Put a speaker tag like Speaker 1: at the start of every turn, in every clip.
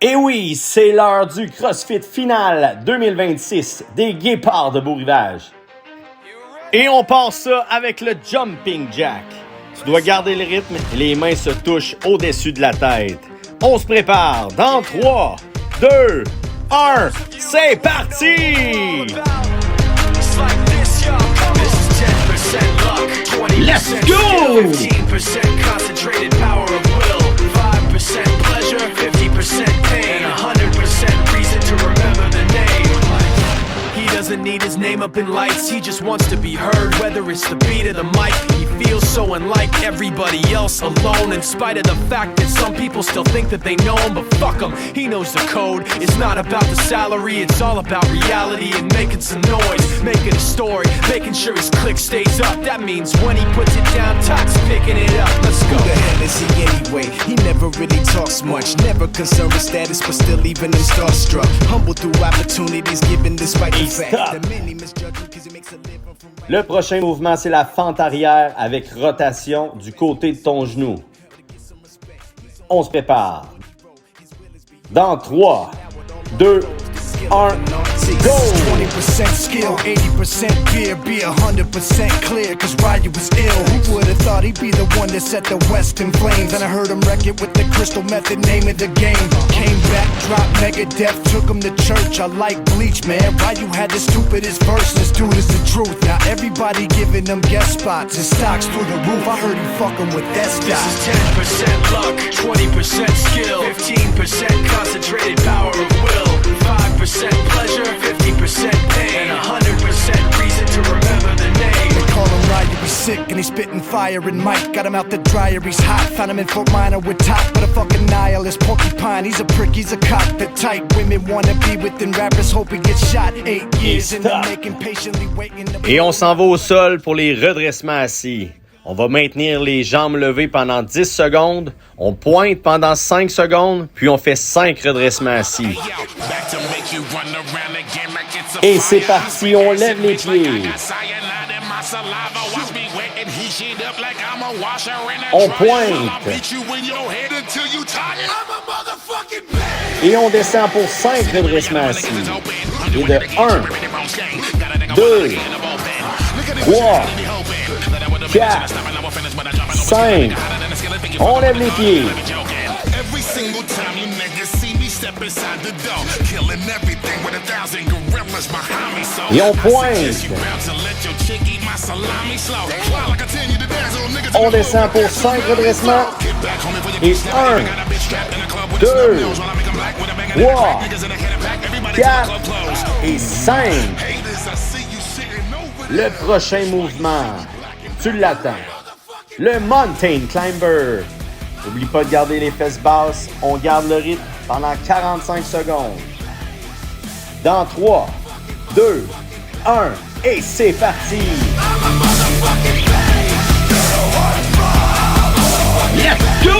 Speaker 1: Et oui, c'est l'heure du CrossFit final 2026 des Guépards de Beau-Rivage. Et on part ça avec le Jumping Jack. Tu dois garder le rythme et les mains se touchent au-dessus de la tête. On se prépare dans 3, 2, 1, c'est parti! Let's go!
Speaker 2: 15% concentrated power of will, 5% pleasure, 50% pain, 100% reason to remember the name. He doesn't need his name up in lights, he just wants to be heard, whether it's the beat of the mic. He feels so unlike everybody else, alone, in spite of the fact that some people still think that they know him, but fuck him, he knows the code. It's not about the salary, it's all about reality and making some noise, making a story, making sure his click stays up. That means when he puts it down, Todd's picking it up. Let's go.
Speaker 3: Who the hell is he anyway? He never really talks much, never concerned with status, but still leaving him starstruck. Humble through opportunities given despite the fact that many misjudge him because he makes a living from...
Speaker 1: Le prochain mouvement, c'est la fente arrière avec rotation du côté de ton genou. On se prépare. Dans 3, 2, 1, go!
Speaker 3: 20% skill, 80% fear, be 100% clear, cause Ryu was ill. Who would've thought he'd be the one that set the West in flames? And I heard him wreck it with the crystal method, name of the game. Came back, dropped Megadeth, took him to church. I like Bleach, man. Ryu had the stupidest verse, this dude is the truth. Now everybody giving them guest spots and stocks through the roof. I heard he fucking with that stock.
Speaker 2: This is 10% luck, 20% skill, 15% concentrated power of will, 5% pleasure, 50% pain, and 100% reason to remember the name.
Speaker 3: They call him Ryu, he's sick and he's spitting fire. And Mike got him out the dryer, he's hot. Found him in Fort Minor with top, but a fucking nihilist porcupine. He's a prick, he's a cock. The type women wanna be within rappers, hope he gets shot. 8 years in the making, patiently waiting.
Speaker 1: Et on s'en va au sol pour les redressements assis. On va maintenir les jambes levées pendant 10 secondes, on pointe pendant 5 secondes, puis on fait 5 redressements assis. Et c'est parti, on lève les pieds. On pointe. Et on descend pour 5 redressements assis. Et de 1, 2, 3, 4, 5. On lève les pieds. Et on pointe. On descend pour 5 redressements. Et 1, 2, 3, 4 et 5. Le prochain mouvement, tu l'attends. Le Mountain Climber. N'oublie pas de garder les fesses basses. On garde le rythme pendant 45 secondes. Dans 3, 2, 1 et c'est parti! Let's go!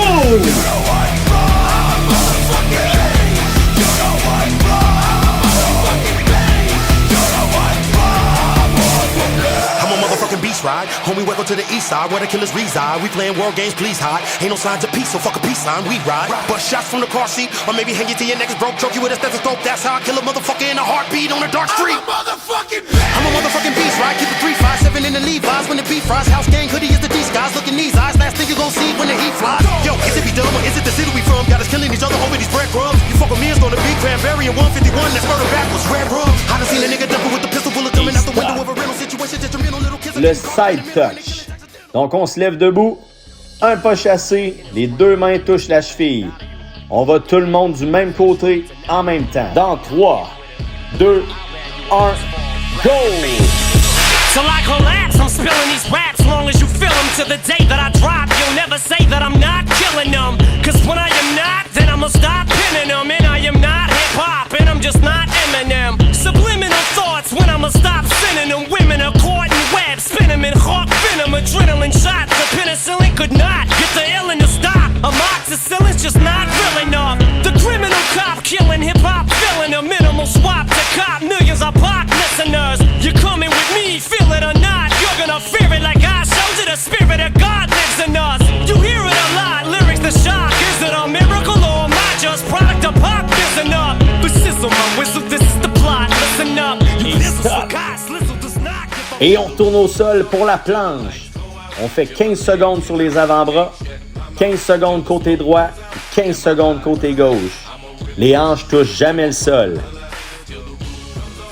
Speaker 4: Beast ride, homie, welcome to the east side where the killers reside. We playing world games, please hide. Ain't no signs of peace, so fuck a peace sign. We ride, bust shots from the car seat, or maybe hang you to your neck is broke, choke you with a stethoscope. That's how I kill a motherfucker in a heartbeat on a dark street. I'm a motherfucking beast, right? Keep it 357 in the Levi's when the beat fries. House gang hoodie is the disguise. Look in these eyes, last thing you gon' see when the heat flies. Yo, is it be dumb or is it the city we from? Got us killing each other over these breadcrumbs. You fuck with me, it's gonna be Cranberry and 151. That's murder backwards, red rum. I done seen a nigga double with the pistol bullet coming out the window of a rental situation. Just a little kiss.
Speaker 1: Le side touch. Donc on se lève debout, un pas chassé, les deux mains touchent la cheville. On va tout le monde du même côté en même temps. Dans 3, 2, 1, go!
Speaker 5: Till I collapse, I'm spilling these raps long as you feel them. To the day that I drop, you'll never say that I'm not killing them. Cause when I am not, then I'ma stop pinning them. And I am not hip-hop, and I'm just not Eminem. Subliminal thoughts when I'ma stop sending them. Women are caught in webs, spin them in hawk venom. Adrenaline shots, the penicillin could not get the illin to stop. Amoxicillin's just not real enough. The criminal cop killing hip-hop, filling a minimal swap to cop. Millions of pop listeners, you're coming with me, feel it or not. You're gonna fear it like I showed you. The spirit of God lives in us. You hear it a lot, lyrics the shock. Is it a miracle or
Speaker 1: Et on retourne au sol pour la planche. On fait 15 secondes sur les avant-bras, 15 secondes côté droit, 15 secondes côté gauche. Les hanches touchent jamais le sol.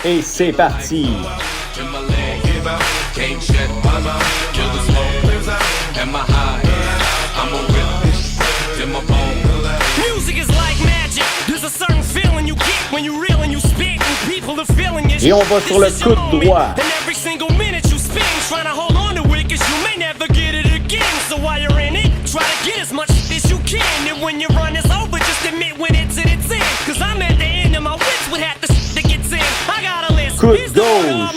Speaker 1: Et c'est parti. Et on va sur le coude droit. Coude gauche.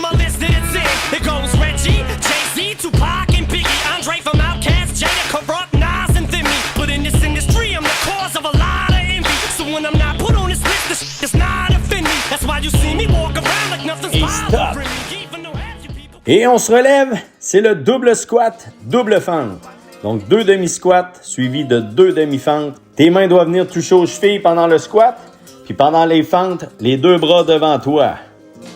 Speaker 1: Et stop. Et on se relève, c'est le double squat, double fente. Donc 2 demi-squats suivis de 2 demi-fentes. Tes mains doivent venir toucher aux chevilles pendant le squat, puis pendant les fentes, les 2 bras devant toi.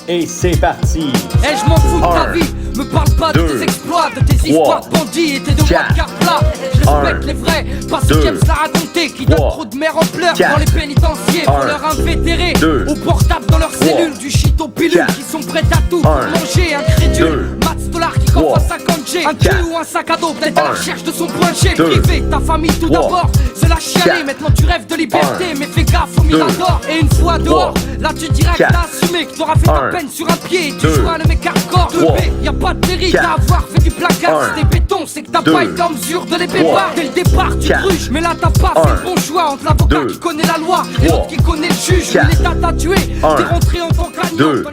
Speaker 1: Et c'est parti.
Speaker 6: Eh, je m'en fous de ta vie, me parle pas de tes exploits, de tes histoires de bandits et tes devoirs de carplat. Je respecte les vrais, pas ceux qui aiment se la raconter, qui donnent trop de mères en pleurs dans les pénitenciers pour leur invétérés, au portable dans leurs cellules, du shit aux pilules, qui sont prêts à tout pour manger, incrédule. Maths dollars qui coffre à 50G, un cul ou un sac à dos, peut-être à la recherche de son point G. Privé, ta famille tout d'abord, c'est la chialer. Maintenant tu rêves de liberté, mais fais gaffe au mirador. Et une fois dehors, là tu dirais que t'as assumé, que t'auras fait ta peine sur un pied, tu joues à le mec hardcore. 2B, y'a pas de mérite à avoir fait du placard. Si t'es béton, c'est que t'as pas été en mesure de les péparer. Dès le départ, tu gruges, mais là t'as pas fait le bon choix. Entre l'avocat qui connaît la loi et l'autre qui connaît le juge. L'État t'a tué, t'es rentré en tant qu'agneau.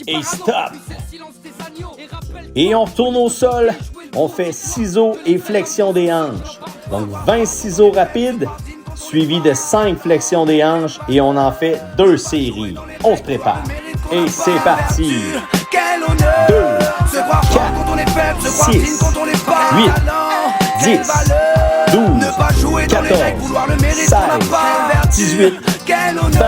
Speaker 1: Et stop. Et on retourne au sol. On fait ciseaux et flexion des hanches. Donc 20 ciseaux rapides, suivi de 5 flexions des hanches, et on en fait 2 séries. On se prépare. Et c'est parti. 2, 4, 6, 8, 10, 12, 14, 16, 18, 20.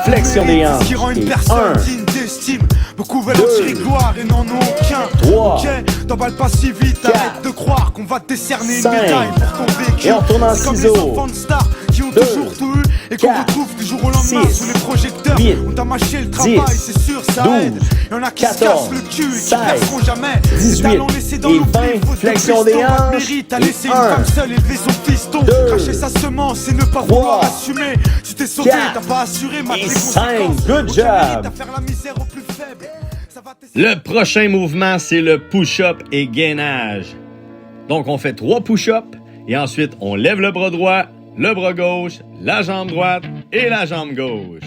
Speaker 1: Flexion des hanches.
Speaker 3: Qui rend une
Speaker 1: Et
Speaker 3: personne
Speaker 1: 1,
Speaker 3: digne d'estime. Beaucoup veulent en tirer gloire et n'en ont aucun.
Speaker 1: 3,
Speaker 3: Ok, t'emballes pas si vite,
Speaker 1: 4,
Speaker 3: arrête de croire qu'on va te décerner une
Speaker 1: 5,
Speaker 3: médaille pour ton vécu.
Speaker 1: et on retourne en
Speaker 3: C'est comme
Speaker 1: ciseaux.
Speaker 3: les enfants de stars qui ont
Speaker 1: 2,
Speaker 3: toujours tout eu et qu'on
Speaker 1: 4,
Speaker 3: retrouve du jour au lendemain
Speaker 1: 6,
Speaker 3: sous les projecteurs.
Speaker 1: 8,
Speaker 3: On t'a mâché le travail,
Speaker 1: 10,
Speaker 3: c'est sûr, ça
Speaker 1: 12,
Speaker 3: aide. Y'en a qui se
Speaker 1: 14,
Speaker 3: cassent le cul et qui
Speaker 1: 16,
Speaker 3: perceront jamais.
Speaker 1: 18,
Speaker 3: Talents laissés dans
Speaker 1: et
Speaker 3: l'oubli,
Speaker 1: 20,
Speaker 3: faute de
Speaker 1: flexion
Speaker 3: piston,
Speaker 1: des
Speaker 3: pas de
Speaker 1: hanches,
Speaker 3: mérite à
Speaker 1: et
Speaker 3: laisser une
Speaker 1: 1,
Speaker 3: femme seule élever son fiston.
Speaker 1: 2,
Speaker 3: Cracher sa semence et ne pas
Speaker 1: 3,
Speaker 3: vouloir assumer. Tu t'es sauvé,
Speaker 1: 4,
Speaker 3: t'as pas assuré, mate
Speaker 1: et
Speaker 3: les
Speaker 1: 5.
Speaker 3: conséquences.
Speaker 1: Good
Speaker 3: Aucun
Speaker 1: job.
Speaker 3: mérite à faire la misère aux plus faibles. Ça va
Speaker 1: Le prochain mouvement, c'est le push-up et gainage. Donc, on fait 3 push-ups et ensuite, on lève le bras droit, le bras gauche, la jambe droite et la jambe gauche.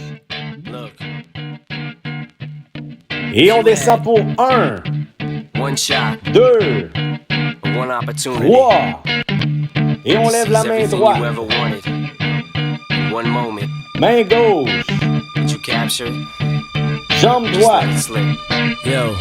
Speaker 1: Et on descend pour 1,
Speaker 5: One shot,
Speaker 1: 2,
Speaker 5: one opportunity.
Speaker 1: 3. Et on
Speaker 5: This
Speaker 1: lève
Speaker 5: is
Speaker 1: la main
Speaker 5: everything
Speaker 1: droite,
Speaker 5: you ever wanted. In one moment,
Speaker 1: main gauche,
Speaker 5: did you capture it?
Speaker 1: jambe
Speaker 5: Just
Speaker 1: droite,
Speaker 5: let it slip. Yo.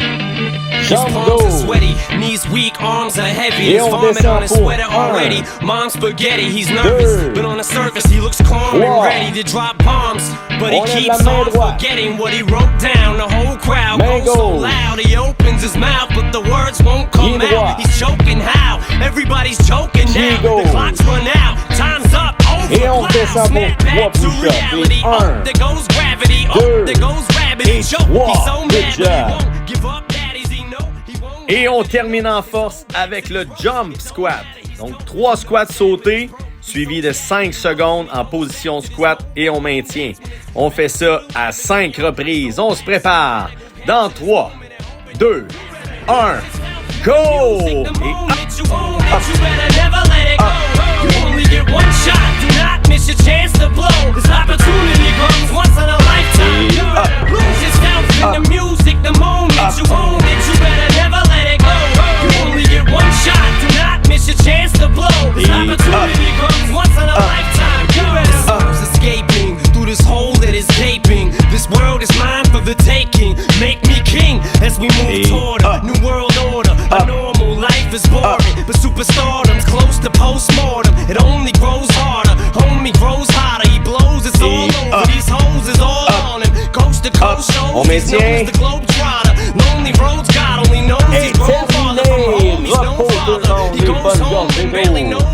Speaker 5: His
Speaker 1: jambe
Speaker 5: palms are
Speaker 1: gauche.
Speaker 5: sweaty, knees weak, arms are heavy.
Speaker 1: Et
Speaker 5: His
Speaker 1: on
Speaker 5: vomit
Speaker 1: descend
Speaker 5: on his
Speaker 1: pour
Speaker 5: sweater
Speaker 1: 1,
Speaker 5: already. Mom's spaghetti, he's nervous,
Speaker 1: 2,
Speaker 5: but on the surface he looks calm
Speaker 1: 3.
Speaker 5: and ready to drop bombs. But he
Speaker 1: On lève
Speaker 5: keeps
Speaker 1: la main
Speaker 5: on
Speaker 1: droite.
Speaker 5: forgetting what he wrote down. The whole crowd
Speaker 1: Main
Speaker 5: goes so
Speaker 1: gauche.
Speaker 5: loud. He opens his mouth, but the words won't come
Speaker 1: Pied droit.
Speaker 5: out. He's choking how? Everybody's choking
Speaker 1: Pied
Speaker 5: now.
Speaker 1: gauche.
Speaker 5: The clock's run out. Time's up. Over.
Speaker 1: Et on descend pour
Speaker 5: Snap
Speaker 1: 3
Speaker 5: back to
Speaker 1: push-ups. Et
Speaker 5: reality.
Speaker 1: 1,
Speaker 5: Up there goes gravity.
Speaker 1: 2,
Speaker 5: Up there goes rabbit.
Speaker 1: et
Speaker 5: Choke.
Speaker 1: 3.
Speaker 5: He's so
Speaker 1: Good
Speaker 5: mad, but he
Speaker 1: job.
Speaker 5: won't give up. Daddies, he know he won't.
Speaker 1: Et on termine en force avec le jump squat. Donc 3 squats sautés, suivis de 5 secondes en position squat et on maintient. On fait ça à 5 reprises. On se prépare. Dans 3, 2, 1, go! Et
Speaker 5: The moment you own it, you better never let it go. You only get one shot. Do not miss your chance to blow. This opportunity comes once in a lifetime. You better lose yourself in the music. The moment you own it, you better never let it go. You only get one shot. Do not miss your chance to blow. This opportunity comes once in a lifetime. You better lose escaping through this hole that is gaping. This world is mine for the taking. Make me king as we move toward a new world order. A normal life is boring, but superstardom's close to postmortem. It only grows harder, homie grows hotter. He blows, it's all over. These hoes is all on him. Coast to coast shows,
Speaker 1: On
Speaker 5: he's known
Speaker 1: maintient.
Speaker 5: as the globetrotter. Lonely roads, God only knows
Speaker 1: terminé. Repos tout le monde, des bonnes gorgées d'eau.